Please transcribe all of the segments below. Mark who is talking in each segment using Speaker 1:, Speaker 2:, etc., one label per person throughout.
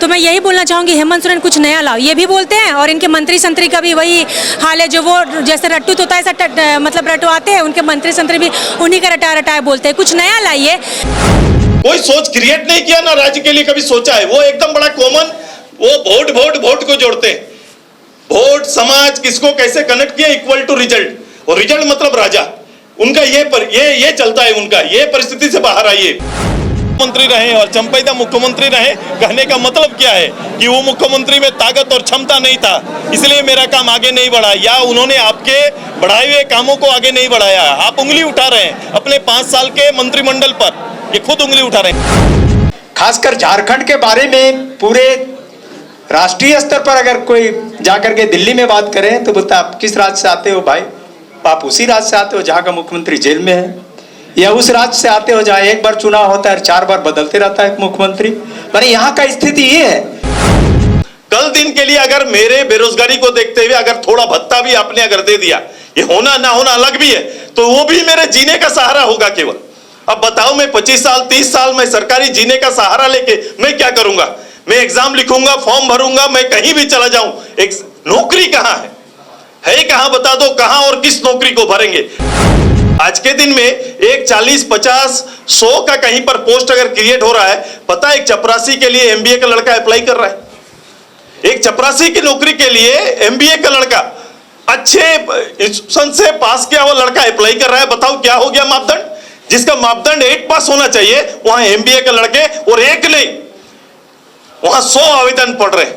Speaker 1: तो मैं यही बोलना चाहूँगी हेमंत सोरेन कुछ नया लाओ, ये भी बोलते हैं और इनके मंत्री संतरी का भी वही हाल है, जो वो जैसे रट्टू तोता ऐसा मतलब रटवाते हैं, उनके मंत्री संतरी भी उन्हीं का रटाया रटाया बोलते हैं। कुछ नया लाइए।
Speaker 2: कोई सोच क्रिएट नहीं किया ना राज्य के लिए कभी सोचा है, वो एकदम बड़ा कॉमन, वो वोट वोट वोट को जोड़ते हैं, वोट समाज किसको कैसे कनेक्ट किया इक्वल टू रिजल्ट, और रिजल्ट मतलब राजा, उनका ये चलता है, उनका ये परिस्थिति से बाहर आइए। मुख्यमंत्री रहे और चंपैदा मुख्यमंत्री रहे, कहने का मतलब क्या है कि वो मुख्यमंत्री में ताकत और क्षमता नहीं था, इसलिए मेरा काम आगे नहीं बढ़ा, या उन्होंने आपके बढ़ाए हुए कामों को आगे नहीं बढ़ाया। आप उंगली उठा रहे हैं अपने 5 साल के मंत्रिमंडल पर, ये खुद उंगली उठा रहे हैं।
Speaker 3: खासकर झारखंड के बारे में पूरे राष्ट्रीय स्तर पर अगर कोई जाकर के दिल्ली में बात करें तो बोलता आप किस राज्य से आते हो भाई, आप उसी राज्य से आते हो जहाँ का मुख्यमंत्री जेल में है, या उस राज्य से आते हो जहाँ एक बार चुनाव होता है 4 बार बदलते रहता है मुख्यमंत्री। माने यहाँ का स्थिति ये है।
Speaker 2: कल दिन के लिए अगर मेरे बेरोजगारी को देखते हुए अगर थोड़ा भत्ता भी आपने अगर दे दिया, ये होना ना होना अलग भी है, तो वो भी मेरे जीने का सहारा होगा केवल। अब बताओ मैं 25 साल 30 साल में सरकारी जीने का सहारा लेके मैं क्या करूंगा? मैं एग्जाम लिखूंगा, फॉर्म भरूंगा, मैं कहीं भी चला जाऊं, एक नौकरी कहां है कहां, बता दो कहां और किस नौकरी को भरेंगे? आज के दिन में एक 40 50 100 का कहीं पर पोस्ट अगर क्रिएट हो रहा है, पता है एक चपरासी के लिए एमबीए का लड़का अप्लाई कर रहा है, एक चपरासी की नौकरी के लिए एमबीए का लड़का, अच्छे इंस्टीट्यूशन से पास किया हुआ लड़का अप्लाई कर रहा है। बताओ क्या हो गया मापदंड? जिसका मापदंड 8 पास होना चाहिए वहां एमबीए के लड़के, और एक नहीं वहां 100 आवेदन पड़ रहे हैं,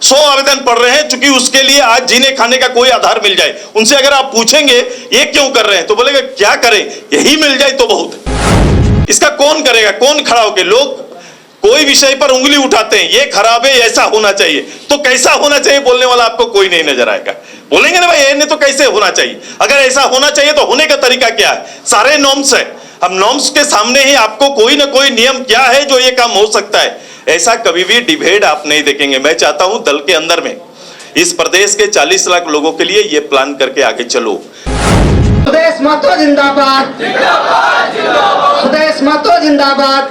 Speaker 2: 100 आवेदन पड़ रहे हैं, चूंकि उसके लिए आज जीने खाने का कोई आधार मिल जाए। उनसे अगर आप पूछेंगे ये क्यों कर रहे हैं, तो बोलेगा क्या करें, यही मिल जाए तो बहुत। इसका कौन करेगा? कौन खड़ा होकर? लोग कोई विषय पर उंगली उठाते हैं, ये खराब है, ऐसा होना चाहिए, तो कैसा होना चाहिए बोलने वाला आपको कोई नहीं नजर आएगा। बोलेंगे ना भाई ये नहीं तो कैसे होना चाहिए? अगर ऐसा होना चाहिए तो होने का तरीका क्या है? सारे नॉर्म्स है, अब नॉर्म्स के सामने ही आपको कोई ना कोई नियम क्या है जो ये काम हो सकता है। ऐसा कभी भी डिबेट आप नहीं देखेंगे। मैं चाहता हूं दल के अंदर में इस प्रदेश के 40 लाख लोगों के लिए ये प्लान करके आगे चलो।
Speaker 4: स्वदेश मातो जिंदाबाद, स्वदेश मातो जिंदाबाद,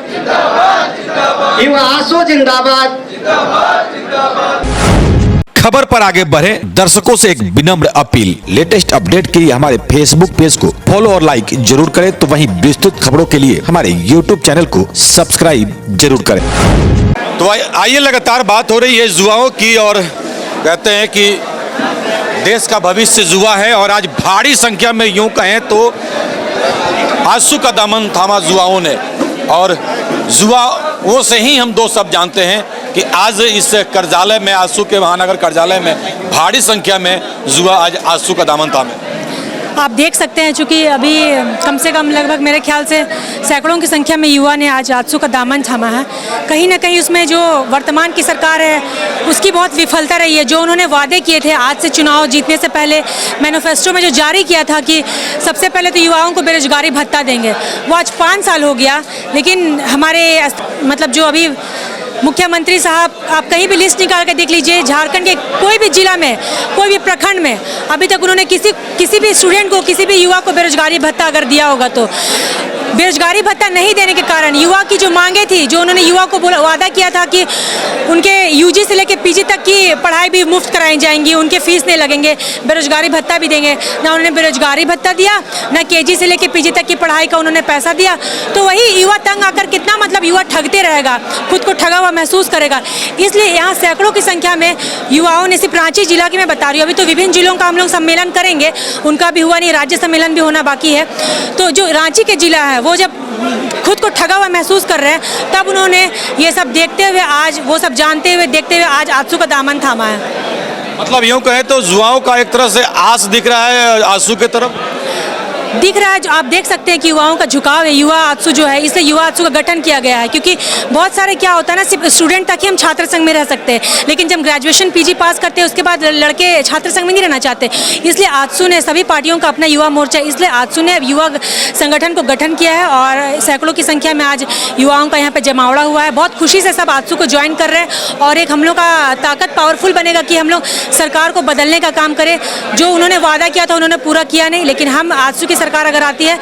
Speaker 4: युवा आसू जिंदाबाद।
Speaker 5: खबर पर आगे बढ़े दर्शकों से एक विनम्र अपील, लेटेस्ट अपडेट के लिए हमारे फेसबुक पेज को फॉलो और लाइक जरूर करें, तो वहीं विस्तृत खबरों के लिए हमारे यूट्यूब चैनल को सब्सक्राइब जरूर करें।
Speaker 6: तो आइए, लगातार बात हो रही है युवाओं की, और कहते हैं कि देश का भविष्य युवा है, और आज भारी संख्या में यूं कहें तो आंसू का दामन थामा युवाओं ने, और युवाओं से ही हम 2 शब्द जानते हैं कि आज इस कार्यालय में, आंसू के महानगर कार्यालय में भारी संख्या में युवा आज आंसू का दामन थामे।
Speaker 1: आप देख सकते हैं, चूँकि अभी कम से कम लगभग मेरे ख्याल से सैकड़ों की संख्या में युवा ने आज आंसू का दामन थामा है। कहीं ना कहीं उसमें जो वर्तमान की सरकार है उसकी बहुत विफलता रही है। जो उन्होंने वादे किए थे आज से चुनाव जीतने से पहले मैनिफेस्टो में जो जारी किया था कि सबसे पहले तो युवाओं को बेरोजगारी भत्ता देंगे, वो आज 5 साल हो गया, लेकिन हमारे मतलब जो अभी मुख्यमंत्री साहब, आप कहीं भी लिस्ट निकाल कर देख लीजिए, झारखंड के कोई भी जिला में, कोई भी प्रखंड में अभी तक उन्होंने किसी भी स्टूडेंट को, किसी भी युवा को बेरोजगारी भत्ता अगर दिया होगा तो बेरोजगारी भत्ता नहीं देने के कारण युवा की जो मांगे थी, जो उन्होंने युवा को वादा किया था कि उनके यूजी से लेकर पीजी तक की पढ़ाई भी मुफ्त कराई जाएंगी, उनके फीस नहीं लगेंगे, बेरोजगारी भत्ता भी देंगे, ना उन्होंने बेरोजगारी भत्ता दिया, ना केजी से लेकर पीजी तक की पढ़ाई का उन्होंने पैसा दिया। तो वही युवा तंग आकर कितना मतलब युवा ठगते रहेगा, खुद को ठगा हुआ महसूस करेगा। इसलिए यहाँ सैकड़ों की संख्या में युवाओं ने, सिर्फ रांची जिला की मैं बता रही हूँ, अभी तो विभिन्न जिलों का हम लोग सम्मेलन करेंगे, उनका भी हुआ नहीं, राज्य सम्मेलन भी होना बाकी है। तो जो रांची के जिला है वो जब खुद को ठगा हुआ महसूस कर रहे हैं, तब उन्होंने ये सब देखते हुए, आज वो सब जानते हुए, देखते हुए आज आंसू का दामन थामा है।
Speaker 6: मतलब यूं कहें तो युवाओं का एक तरह से आस दिख रहा है आंसू की तरफ।
Speaker 1: दिख रहा है। जो आप देख सकते हैं कि युवाओं का झुकाव है, युवा आत्सू जो है, इसलिए युवा आत्सू का गठन किया गया है। क्योंकि बहुत सारे क्या होता है ना, सिर्फ स्टूडेंट तक ही हम छात्र संघ में रह सकते हैं, लेकिन जब ग्रेजुएशन पीजी पास करते हैं उसके बाद लड़के छात्र संघ में नहीं रहना चाहते। इसलिए आत्सू ने, सभी पार्टियों का अपना युवा मोर्चा, इसलिए आत्सू ने युवा संगठन को गठन किया है और सैकड़ों की संख्या में आज युवाओं का यहाँ पे जमावड़ा हुआ है। बहुत खुशी से सब आत्सू को ज्वाइन कर रहे हैं और एक हम लोग का ताकत पावरफुल बनेगा कि हम लोग सरकार को बदलने का काम करें। जो उन्होंने वादा किया था उन्होंने पूरा किया नहीं, लेकिन हम आत्सू की सरकार अगर आती है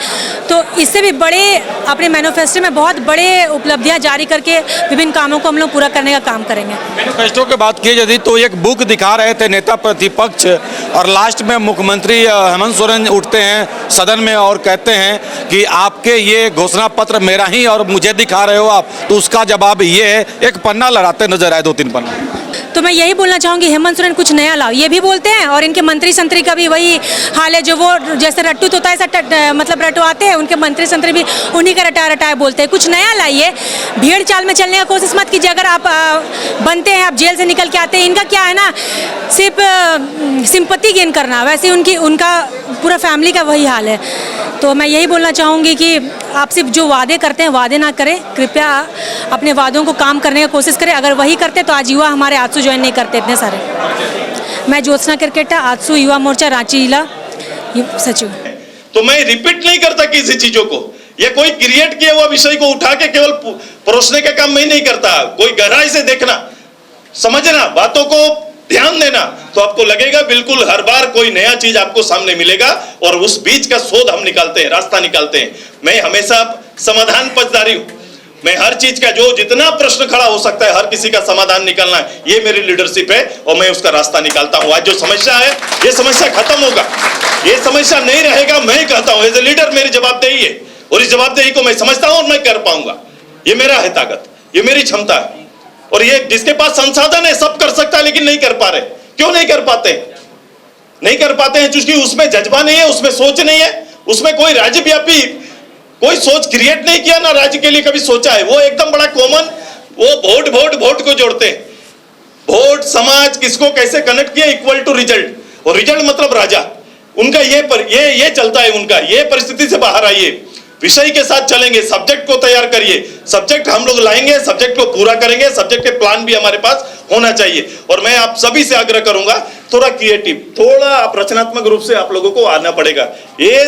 Speaker 1: तो इससे भी बड़े अपने मैनिफेस्टो में बहुत बड़े उपलब्धियां जारी करके विभिन्न कामों को हम लोग पूरा करने का काम करेंगे।
Speaker 6: मैनिफेस्टो की बात की यदि तो एक बुक दिखा रहे थे नेता प्रतिपक्ष, और लास्ट में मुख्यमंत्री हेमंत सोरेन उठते हैं सदन में और कहते हैं कि आपके ये घोषणा पत्र मेरा ही और मुझे दिखा रहे हो आप, तो उसका जवाब ये है, एक पन्ना लड़ाते नजर आए, 2-3 पन्ना।
Speaker 1: तो मैं यही बोलना चाहूँगी हेमंत सोरेन कुछ नया लाओ, ये भी बोलते हैं और इनके मंत्री संतरी का भी वही हाल है, जो वो जैसे रट्टू तोता ऐसा मतलब रटवाते हैं, उनके मंत्री संतरी भी उन्हीं का रटाया बोलते हैं। कुछ नया लाइए, भीड़ चाल में चलने का कोशिश मत कीजिए। अगर आप बनते हैं, आप जेल से निकल के आते हैं, इनका क्या है ना, सिर्फ सिंपत्ति गेन करना, वैसे उनका पूरा फैमिली का वही हाल है। तो मैं यही बोलना चाहूँगी कि आप सिर्फ जो वादे करते हैं वादे ना करें, कृपया अपने वादों को काम करने की कोशिश करें। अगर वही करते तो आज युवा हमारे आजसू ज्वाइन नहीं करते इतने सारे। मैं ज्योत्सना क्रिकेटा, आजसू युवा मोर्चा रांची जिला सचिव।
Speaker 2: तो मैं रिपीट नहीं करता किसी चीजों को, ये कोई क्रिएट किया हुआ विषय को उठा के केवल परोसने का काम मैं नहीं करता। कोई गहराई से देखना, समझना, बातों को ध्यान देना, तो आपको लगेगा बिल्कुल हर बार कोई नया चीज आपको सामने मिलेगा और उस बीच का शोध हम निकालते हैं, रास्ता निकालते हैं। मैं हमेशा समाधान पक्षधारी हूं। मैं हर चीज का जो जितना प्रश्न खड़ा हो सकता है, हर किसी का समाधान निकालना है, ये मेरी लीडरशिप है और मैं उसका रास्ता निकालता हूं। आज जो समस्या है, ये समस्या खत्म होगा, ये समस्या नहीं रहेगा। मैं कहता हूं एज ए लीडर मेरी जवाबदेही है और इस जवाबदेही को मैं समझता हूं और मैं कर पाऊंगा। ये मेरा है ताकत, ये मेरी क्षमता है। और ये जिसके पास संसाधन है सब कर सकता है, लेकिन नहीं कर पा रहे। क्यों नहीं कर पाते? नहीं कर पाते हैं क्योंकि उसमें जज्बा नहीं है, उसमें सोच नहीं है, उसमें कोई राज्यव्यापी कोई सोच क्रिएट नहीं किया, ना राज्य के लिए कभी सोचा है। वो एकदम बड़ा कॉमन, वो वोट को जोड़ते हैं। वोट समाज किसको कैसे कनेक्ट किया, इक्वल टू रिजल्ट, और रिजल्ट मतलब राजा। उनका ये चलता है, उनका ये परिस्थिति से बाहर आइए, विषय के साथ चलेंगे, सब्जेक्ट को तैयार करिए, सब्जेक्ट हम लोग लाएंगे, सब्जेक्ट को पूरा करेंगे, सब्जेक्ट के प्लान भी हमारे पास होना चाहिए। और मैं आप सभी से आग्रह करूंगा, थोड़ा क्रिएटिव, थोड़ा आप रचनात्मक रूप से आप लोगों को आना पड़ेगा। ये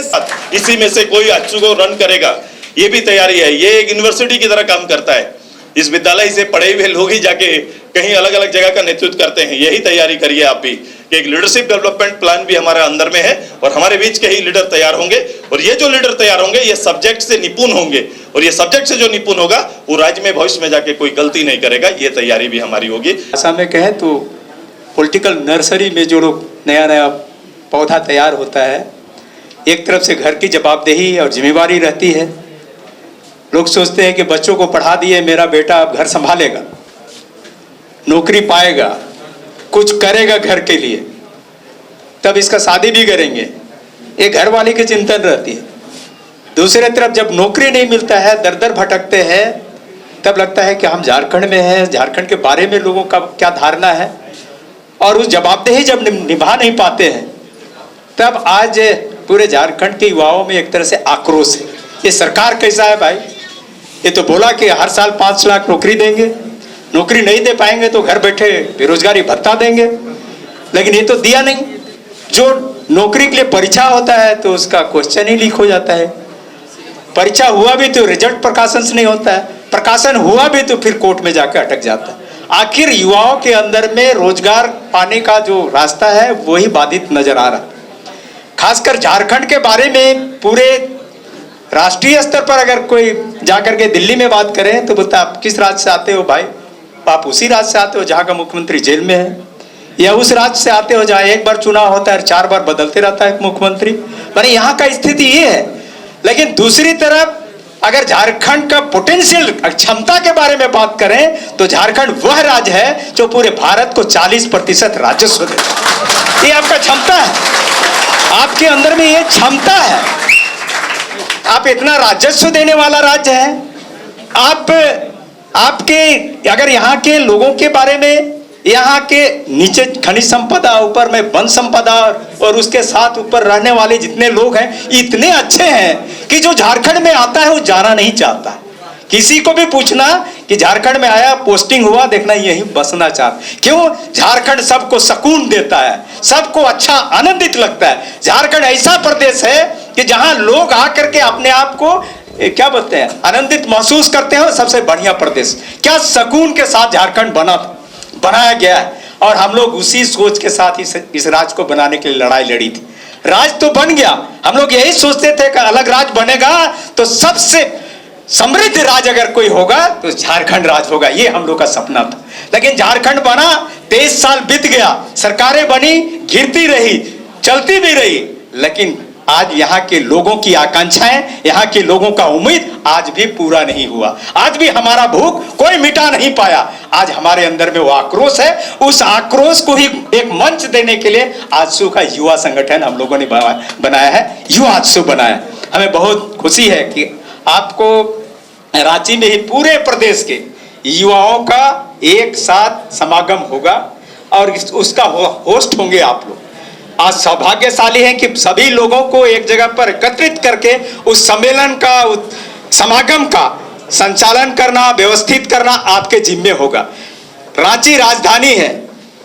Speaker 2: इसी में से कोई अच्छू को रन करेगा, ये भी तैयारी है। ये एक यूनिवर्सिटी की तरह काम करता है। इस विद्यालय से पढ़े हुए लोग ही जाके कहीं अलग अलग जगह का नेतृत्व करते हैं। यही तैयारी करिए आप भी कि एक लीडरशिप डेवलपमेंट प्लान भी हमारे अंदर में है और हमारे बीच के ही लीडर तैयार होंगे। और ये जो लीडर तैयार होंगे, ये सब्जेक्ट से निपुण होंगे, और ये सब्जेक्ट से जो निपुण होगा वो राज्य में भविष्य में जाके कोई गलती नहीं करेगा। ये तैयारी भी हमारी होगी।
Speaker 3: ऐसा में कहें तो पॉलिटिकल नर्सरी में जो लोग नया पौधा तैयार होता है, एक तरफ से घर की जवाबदेही और जिम्मेवारी रहती है। लोग सोचते हैं कि बच्चों को पढ़ा दिए, मेरा बेटा अब घर संभालेगा, नौकरी पाएगा, कुछ करेगा घर के लिए, तब इसका शादी भी करेंगे, एक घर वाले की चिंतन रहती है। दूसरे तरफ जब नौकरी नहीं मिलता है, दर दर भटकते हैं, तब लगता है कि हम झारखंड में हैं, झारखंड के बारे में लोगों का क्या धारणा है, और उस जवाबदेही जब निभा नहीं पाते हैं, तब आज पूरे झारखंड के युवाओं में एक तरह से आक्रोश है। ये सरकार कैसा है भाई? ये तो बोला कि हर साल 5 लाख नौकरी देंगे, नौकरी नहीं दे पाएंगे तो घर बैठे बेरोजगारी भत्ता देंगे, लेकिन ये तो दिया नहीं। जो नौकरी के लिए परीक्षा होता है तो उसका क्वेश्चन ही लीक हो जाता है, परीक्षा हुआ भी तो रिजल्ट प्रकाशन से नहीं होता है, प्रकाशन हुआ भी तो फिर कोर्ट में जाकर अटक जाता है। आखिर युवाओं के अंदर में रोजगार पाने का जो रास्ता है वही बाधित नजर आ रहा है। खासकर झारखंड के बारे में पूरे राष्ट्रीय स्तर पर अगर कोई जाकर के दिल्ली में बात करें तो बोलता आप किस राज्य से आते हो भाई? आप उसी राज्य से आते हो जहां का मुख्यमंत्री जेल में है, या उस राज्य से आते हो जहां एक बार चुनाव होता है 4 बार बदलते रहता है मुख्यमंत्री। माने यहाँ का स्थिति ये है। लेकिन दूसरी तरफ अगर झारखंड का पोटेंशियल क्षमता के बारे में बात करें तो झारखंड वह राज्य है जो पूरे भारत को 40% राजस्व देता है। ये आपका क्षमता है, आपके अंदर में ये क्षमता है। आप इतना राजस्व देने वाला राज्य है। आपके अगर यहाँ के लोगों के बारे में, यहाँ के नीचे खनिज संपदा, ऊपर में वन संपदा और उसके साथ ऊपर रहने वाले जितने लोग हैं इतने अच्छे हैं कि जो झारखंड में आता है वो जाना नहीं चाहता। किसी को भी पूछना कि झारखंड में आया, पोस्टिंग हुआ, देखना यही बसना चाहता। क्यों? झारखंड सबको सुकून देता है, सबको अच्छा आनंदित लगता है। झारखंड ऐसा प्रदेश है कि जहां लोग आकर के अपने आप को क्या बोलते हैं, आनंदित महसूस करते हैं। सबसे बढ़िया प्रदेश, क्या सुकून के साथ झारखंड बनाया गया है। और हम लोग उसी सोच के साथ इस राज्य को बनाने के लिए लड़ाई लड़ी थी। राज तो बन गया। हम लोग यही सोचते थे कि अलग राज बनेगा तो सबसे समृद्ध राज अगर कोई होगा तो झारखंड राज होगा, ये हम लोग का सपना था। लेकिन झारखंड बना, 23 साल बीत गया, सरकारें बनी, गिरती रही, चलती भी रही, लेकिन आज यहाँ के लोगों की आकांक्षाएं, यहाँ के लोगों का उम्मीद आज भी पूरा नहीं हुआ। आज भी हमारा भूख कोई मिटा नहीं पाया। आज हमारे अंदर में वो आक्रोश है, उस आक्रोश को ही एक मंच देने के लिए आजसू का युवा संगठन हम लोगों ने बनाया है, युवा आजसू बनाया। हमें बहुत खुशी है कि आपको रांची में ही पूरे प्रदेश के युवाओं का एक साथ समागम होगा और उसका होस्ट होंगे आप लोग। आज सौभाग्यशाली है कि सभी लोगों को एक जगह पर एकत्रित करके उस सम्मेलन का, समागम का संचालन करना, व्यवस्थित करना आपके जिम्मे होगा। रांची राजधानी है,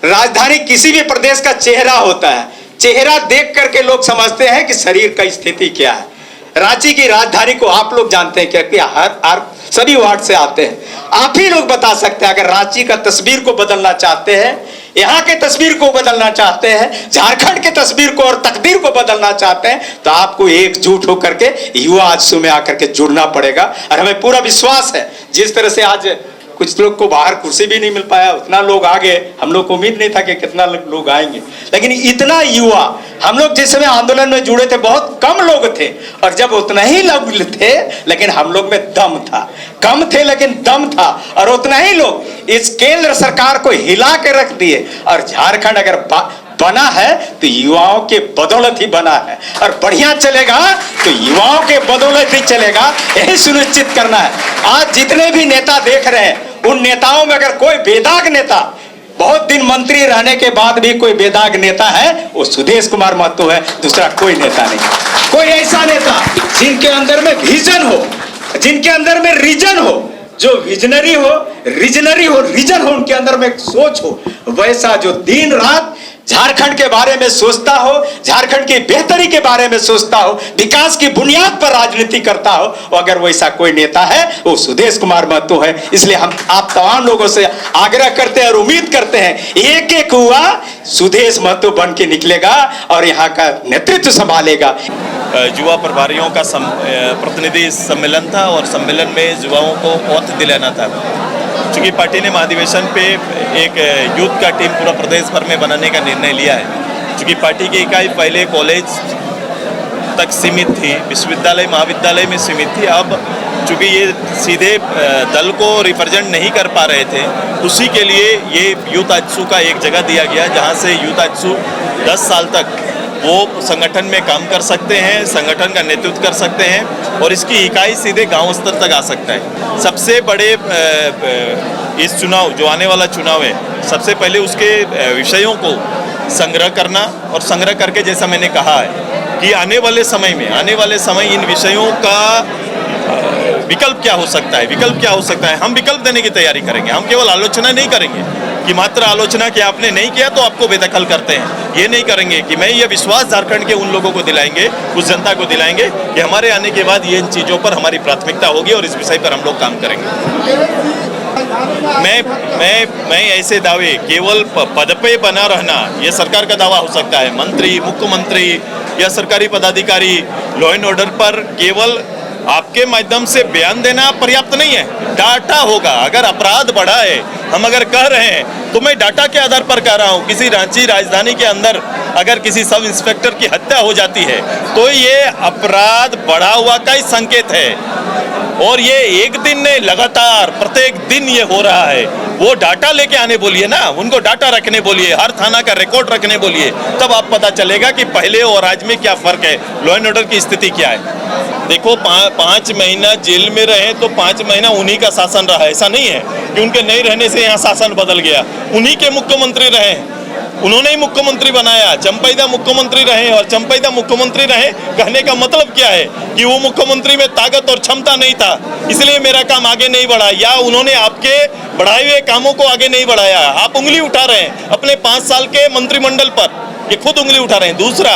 Speaker 3: राजधानी किसी भी प्रदेश का चेहरा होता है। चेहरा देख करके लोग समझते हैं कि शरीर का स्थिति क्या है। रांची की राजधानी को आप लोग जानते हैं कि हर सभी वार्ड से आते हैं। आप ही लोग बता सकते हैं, अगर रांची का तस्वीर को बदलना चाहते हैं, यहाँ के तस्वीर को बदलना चाहते हैं, झारखंड के तस्वीर को और तकदीर को बदलना चाहते हैं, तो आपको एकजुट होकर के युवा आजसू में आकर के जुड़ना पड़ेगा। और हमें पूरा विश्वास है, जिस तरह से आज कुछ लोग को बाहर कुर्सी भी नहीं मिल पाया, उतना लोग आ गए। हम लोग को उम्मीद नहीं था कि कितना लोग आएंगे, लेकिन इतना युवा, हम लोग जिस समय आंदोलन में जुड़े थे बहुत कम लोग थे, और जब उतना ही लोग थे लेकिन हम लोग में दम था। कम थे लेकिन दम था, और उतना ही लोग इस केंद्र सरकार को हिला के रख दिए। और झारखंड अगर बना है तो युवाओं के बदौलत ही बना है, और बढ़िया चलेगा तो युवाओं के बदौलत ही चलेगा, यही सुनिश्चित करना है। आज जितने भी नेता देख रहे हैं, उन नेताओं में अगर कोई बेदाग नेता, बहुत दिन मंत्री रहने के बाद भी कोई बेदाग नेता है, वो सुदेश कुमार महतो है, दूसरा कोई नेता नहीं। कोई ऐसा नेता जिनके अंदर में विजन हो, जिनके अंदर में रीजन हो, जो विजनरी हो, रीजन हो, उनके अंदर में एक सोच हो, वैसा जो दिन रात झारखंड के बारे में सोचता हो, झारखंड की बेहतरी के बारे में सोचता हो, विकास की बुनियाद पर राजनीति करता हो, अगर वैसा कोई नेता है वो सुदेश कुमार महतो है। इसलिए हम आप तमाम लोगों से आग्रह करते हैं और उम्मीद करते हैं, एक एक हुआ सुदेश महतो बन के निकलेगा और यहाँ का नेतृत्व संभालेगा।
Speaker 2: युवा प्रभारियों का प्रतिनिधि सम्मेलन था, और सम्मेलन में युवाओं को ओथ दिलाना था। चूँकि पार्टी ने महाधिवेशन पे एक यूथ का टीम पूरा प्रदेश भर में बनाने का निर्णय लिया है। चूँकि पार्टी की इकाई पहले कॉलेज तक सीमित थी, विश्वविद्यालय महाविद्यालय में सीमित थी, अब चूँकि ये सीधे दल को रिप्रेजेंट नहीं कर पा रहे थे, उसी के लिए ये यूथ आजसू का एक जगह दिया गया, जहाँ से यूथ आजसू 10 साल तक वो संगठन में काम कर सकते हैं, संगठन का नेतृत्व कर सकते हैं, और इसकी इकाई सीधे गांव स्तर तक आ सकता है। सबसे बड़े इस चुनाव, जो आने वाला चुनाव है, सबसे पहले उसके विषयों को संग्रह करना, और संग्रह करके जैसा मैंने कहा है कि आने वाले समय इन विषयों का विकल्प क्या हो सकता है, हम विकल्प देने की तैयारी करेंगे। हम केवल आलोचना नहीं करेंगे कि मात्र आलोचना कि आपने नहीं किया तो आपको बेदखल करते हैं, ये नहीं करेंगे। कि मैं ये विश्वास झारखंड के उन लोगों को दिलाएंगे, उस जनता को दिलाएंगे कि हमारे आने के बाद ये इन चीज़ों पर हमारी प्राथमिकता होगी और इस विषय पर हम लोग काम करेंगे। मैं ऐसे दावे, केवल पद पे बना रहना ये सरकार का दावा हो सकता है। मंत्री, मुख्यमंत्री या सरकारी पदाधिकारी लॉ एंड ऑर्डर पर केवल आपके माध्यम से बयान देना पर्याप्त नहीं है, डाटा होगा। अगर अपराध बढ़ा है, हम अगर कह रहे हैं तो मैं डाटा के आधार पर कह रहा हूँ। किसी रांची राजधानी के अंदर अगर किसी सब इंस्पेक्टर की हत्या हो जाती है तो ये अपराध बढ़ा हुआ का ही संकेत है, और ये एक दिन नहीं, लगातार प्रत्येक दिन ये हो रहा है। वो डाटा लेके आने बोलिए ना, उनको डाटा रखने बोलिए, हर थाना का रिकॉर्ड रखने बोलिए, तब आप पता चलेगा कि पहले और आज में क्या फर्क है, लॉ एंड ऑर्डर की स्थिति क्या है। देखो 5 महीना जेल में रहे तो 5 महीना उन्हीं का शासन रहा, ऐसा नहीं है कि उनके नहीं रहने से यहाँ शासन बदल गया। उन्हीं के मुख्यमंत्री रहे, उन्होंने ही मुख्यमंत्री बनाया, चंपैदा मुख्यमंत्री रहे, और चंपैदा मुख्यमंत्री रहे कहने का मतलब क्या है कि वो मुख्यमंत्री में ताकत और क्षमता नहीं था, इसलिए मेरा काम आगे नहीं बढ़ा, या उन्होंने आपके बढ़ाए हुए कामों को आगे नहीं बढ़ाया। आप उंगली उठा रहे हैं अपने 5 साल के मंत्रिमंडल पर, ये खुद उंगली उठा रहे हैं। दूसरा,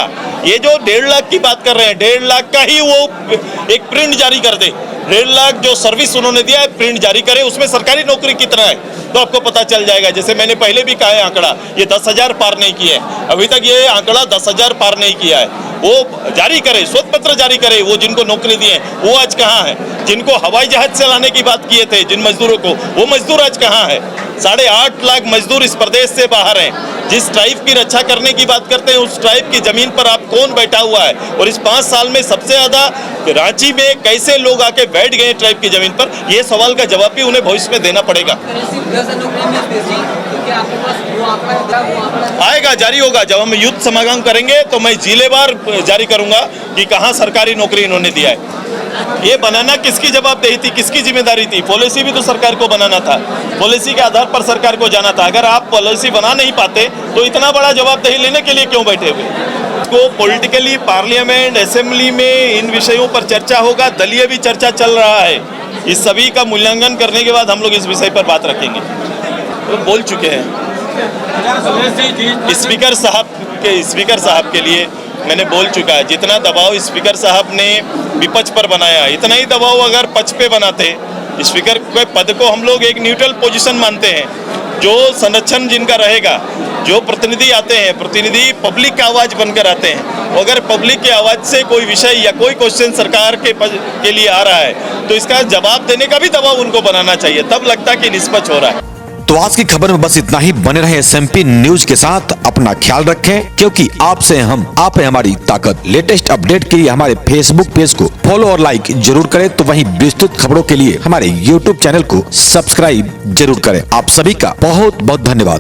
Speaker 2: ये जो 1.5 लाख की बात कर रहे हैं, 1.5 लाख का ही वो एक प्रिंट जारी कर दे, 1.5 लाख जो सर्विस उन्होंने दिया है प्रिंट जारी करे, उसमें सरकारी नौकरी कितना है तो आपको पता चल जाएगा। जैसे मैंने पहले भी कहा है आंकड़ा, ये 10,000 पार नहीं किया है, अभी तक ये आंकड़ा 10,000 पार नहीं किया है। वो जारी करे, श्वेत पत्र जारी करे, वो जिनको नौकरी दिए वो आज कहाँ है? जिनको हवाई जहाज से लाने की बात किए थे जिन मजदूरों को, वो मजदूर आज कहाँ है? 8.5 लाख मजदूर इस प्रदेश से बाहर हैं। जिस ट्राइब की रक्षा करने की बात करते हैं उस ट्राइब की जमीन पर आप कौन बैठा हुआ है? और इस 5 साल में सबसे ज्यादा रांची में कैसे लोग आके बैठ गए ट्राइब की जमीन पर? ये सवाल का जवाब भी उन्हें भविष्य में देना पड़ेगा। आएगा, जारी होगा। जब हम युद्ध समागम करेंगे तो मैं जिलेवार जारी करूंगा कि कहां सरकारी नौकरी इन्होंने दिया है। ये बनाना किसकी जवाबदेही थी, किसकी जिम्मेदारी थी? पॉलिसी भी तो सरकार को बनाना था, पॉलिसी के आधार पर सरकार को जाना था। अगर आप पॉलिसी बना नहीं पाते तो इतना बड़ा जवाबदेही लेने के लिए क्यों बैठे हुए? को पॉलिटिकली पार्लियामेंट, असेंबली में इन विषयों पर चर्चा होगा, दलीय भी चर्चा चल रहा है। इस सभी का मूल्यांकन करने के बाद हम लोग इस विषय पर बात रखेंगे। तो बोल चुके हैं स्पीकर साहब के लिए मैंने बोल चुका है। जितना दबाव स्पीकर साहब ने विपक्ष पर बनाया, इतना ही दबाव अगर पक्ष पे बनाते, स्पीकर के पद को हम लोग एक न्यूट्रल पोजीशन मानते हैं। जो संरक्षण जिनका रहेगा, जो प्रतिनिधि आते हैं, प्रतिनिधि पब्लिक का आवाज बनकर आते हैं। अगर पब्लिक की आवाज से कोई विषय या कोई क्वेश्चन सरकार के लिए आ रहा है तो इसका जवाब देने का भी दबाव उनको बनाना चाहिए, तब लगता है कि निष्पक्ष हो रहा है।
Speaker 5: तो आज की खबर में बस इतना ही। बने रहे SMP न्यूज के साथ, अपना ख्याल रखें, क्योंकि आपसे हम, आप है हमारी ताकत। लेटेस्ट अपडेट के लिए हमारे फेसबुक पेज को फॉलो और लाइक जरूर करें, तो वहीं विस्तृत खबरों के लिए हमारे YouTube चैनल को सब्सक्राइब जरूर करें। आप सभी का बहुत बहुत धन्यवाद।